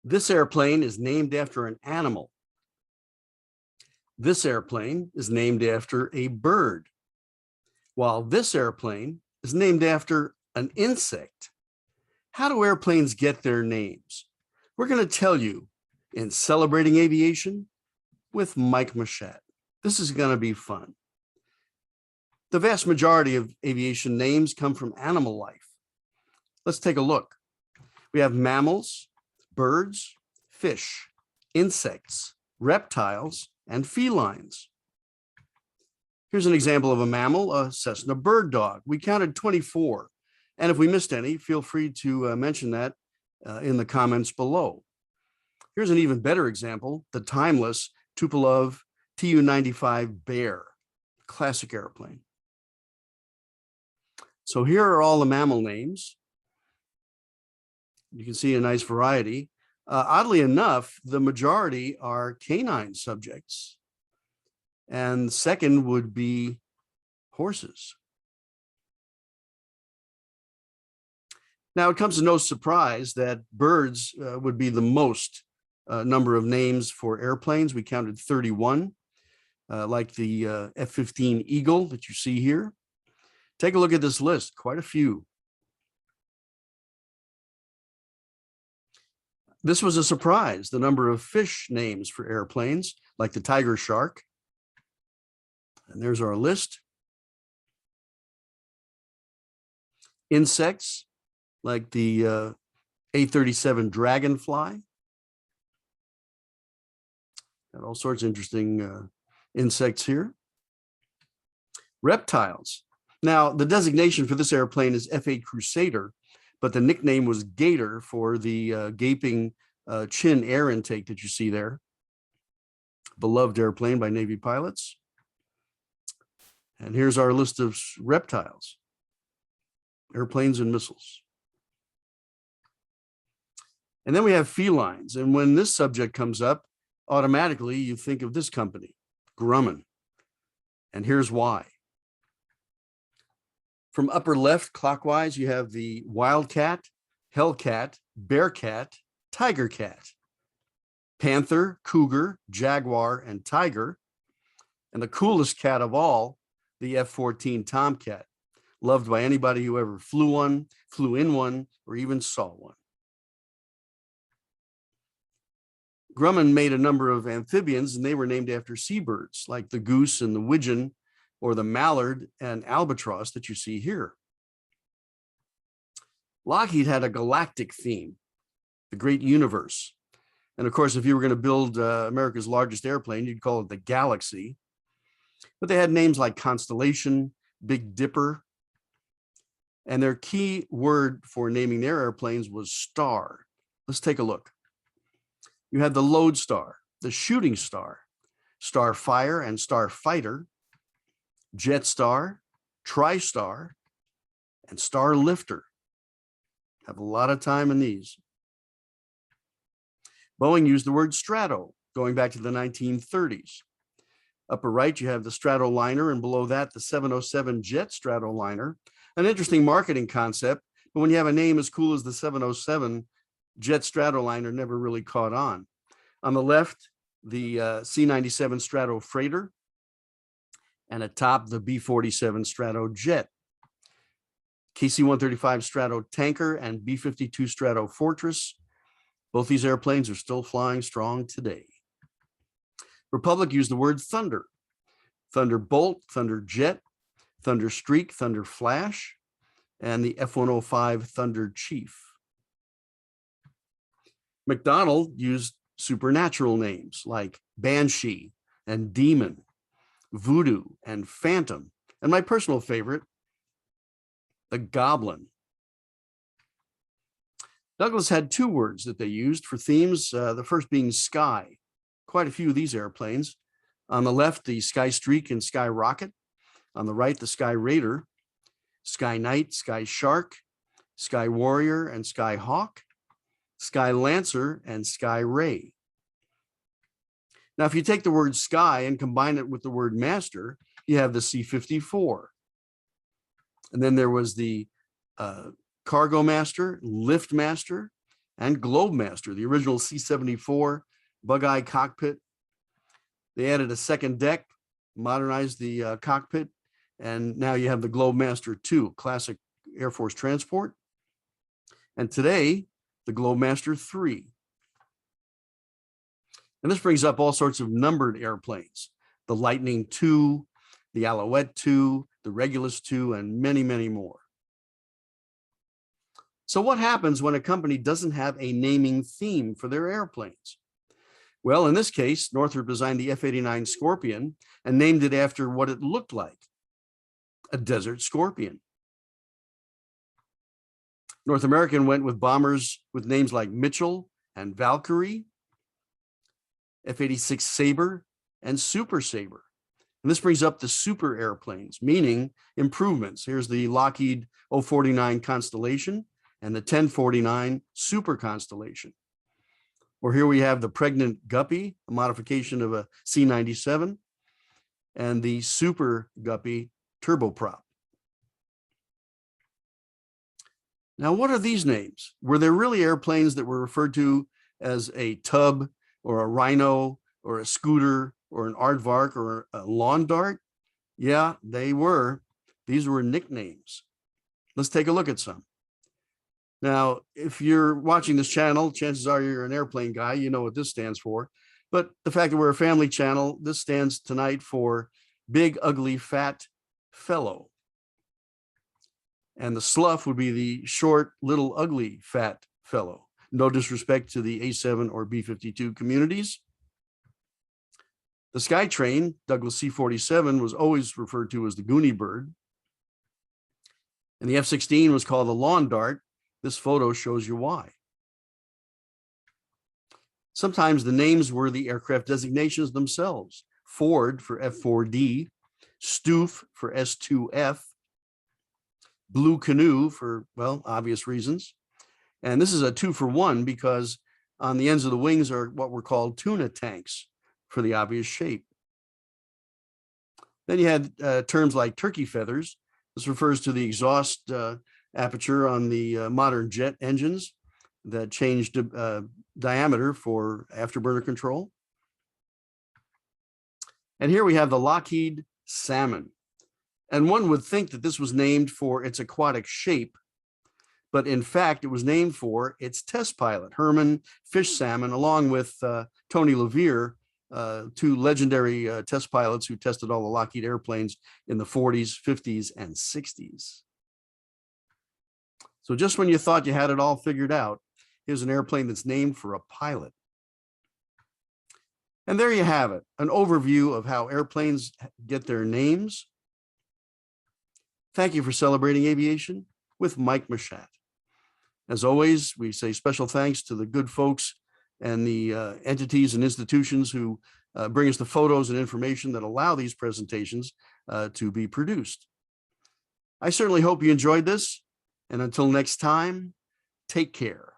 This airplane is named after an animal. This airplane is named after a bird, while this airplane is named after an insect. How do airplanes get their names? We're going to tell you in Celebrating Aviation with Mike Machat. This is going to be fun. The vast majority of aviation names come from animal life. Let's take a look. We have mammals, birds, fish, insects, reptiles, and felines. Here's an example of a mammal, a Cessna bird dog. We counted 24. And if we missed any, feel free to mention that in the comments below. Here's an even better example, the timeless Tupolev Tu-95 Bear, classic airplane. So here are all the mammal names. You can see a nice variety. Oddly enough, the majority are canine subjects. And second would be horses. Now, it comes to no surprise that birds would be the most number of names for airplanes. We counted 31, like the F-15 Eagle that you see here. Take a look at this list, quite a few. This was a surprise, the number of fish names for airplanes, like the tiger shark. And there's our list. Insects, like the A-37 Dragonfly. Got all sorts of interesting insects here. Reptiles. Now, the designation for this airplane is F-8 Crusader, but the nickname was Gator for the gaping chin air intake that you see there. Beloved airplane by Navy pilots. And here's our list of reptiles, airplanes and missiles. And then we have felines. And when this subject comes up, automatically you think of this company, Grumman. And here's why. From upper left clockwise, you have the Wildcat, Hellcat, Bearcat, Tiger Cat, Panther, Cougar, Jaguar, and Tiger. And the coolest cat of all, the F-14 Tomcat, loved by anybody who ever flew one, flew in one, or even saw one. Grumman made a number of amphibians, and they were named after seabirds, like the goose and the widgeon, or the mallard and albatross that you see here. Lockheed had a galactic theme, the great universe. And of course, if you were going to build America's largest airplane, you'd call it the Galaxy. But they had names like Constellation, Big Dipper. And their key word for naming their airplanes was star. Let's take a look. You had the Lodestar, the Shooting Star, Starfire and Starfighter, Jetstar, TriStar, and Starlifter. Have a lot of time in these. Boeing used the word strato, going back to the 1930s. Upper right, you have the Stratoliner, and below that, the 707 Jet Stratoliner. An interesting marketing concept, but when you have a name as cool as the 707, Jet Stratoliner never really caught on. On the left, the C-97 Strato Freighter, and atop the B-47 Strato Jet. KC-135 Strato Tanker and B-52 Strato Fortress. Both these airplanes are still flying strong today. Republic used the word Thunder, Thunderbolt, Thunderjet, Thunderstreak, Thunderflash, and the F-105 Thunder Chief. McDonnell used supernatural names like Banshee and Demon, Voodoo and Phantom, and my personal favorite, the Goblin. Douglas had two words that they used for themes, the first being sky. Quite a few of these airplanes. On the left, the Sky Streak and Sky Rocket. On the right, the Sky Raider, Sky Knight, Sky Shark, Sky Warrior, and Sky Hawk, Sky Lancer, and Sky Ray. Now, if you take the word sky and combine it with the word master, you have the C-54. And then there was the Cargo Master, Lift Master, and Globemaster, the original C-74 bug-eye cockpit. They added a second deck, modernized the cockpit, and now you have the Globemaster II, classic Air Force transport. And today, the Globemaster III. And this brings up all sorts of numbered airplanes, the Lightning II, the Alouette II, the Regulus II, and many, many more. So what happens when a company doesn't have a naming theme for their airplanes? Well, in this case, Northrop designed the F-89 Scorpion and named it after what it looked like, a desert scorpion. North American went with bombers with names like Mitchell and Valkyrie, F-86 Sabre, and Super Sabre. And this brings up the super airplanes, meaning improvements. Here's the Lockheed 049 Constellation and the 1049 Super Constellation. Or here we have the Pregnant Guppy, a modification of a C-97, and the Super Guppy turboprop. Now, what are these names? Were there really airplanes that were referred to as a tub or a rhino or a scooter or an aardvark or a lawn dart? Yeah, they were. These were nicknames. Let's take a look at some. Now, if you're watching this channel, chances are you're an airplane guy. You know what this stands for. But the fact that we're a family channel, this stands tonight for Big, Ugly, Fat Fellow. And the Slough would be the Short, Little, Ugly, Fat Fellow. No disrespect to the A7 or B-52 communities. The Skytrain, Douglas C-47, was always referred to as the Goonie Bird. And the F-16 was called the Lawn Dart. This photo shows you why. Sometimes the names were the aircraft designations themselves. Ford for F-4D, Stoof for S-2F, Blue Canoe for, well, obvious reasons. And this is a 2-for-1 because on the ends of the wings are what were called tuna tanks for the obvious shape. Then you had terms like turkey feathers. This refers to the exhaust aperture on the modern jet engines that changed diameter for afterburner control. And here we have the Lockheed Salmon. And one would think that this was named for its aquatic shape, but in fact, it was named for its test pilot, Herman Fish Salmon, along with Tony LeVere, two legendary test pilots who tested all the Lockheed airplanes in the 40s, 50s, and 60s. So just when you thought you had it all figured out, here's an airplane that's named for a pilot. And there you have it, an overview of how airplanes get their names. Thank you for celebrating aviation with Mike Machat. As always, we say special thanks to the good folks and the entities and institutions who bring us the photos and information that allow these presentations to be produced. I certainly hope you enjoyed this. And until next time, take care.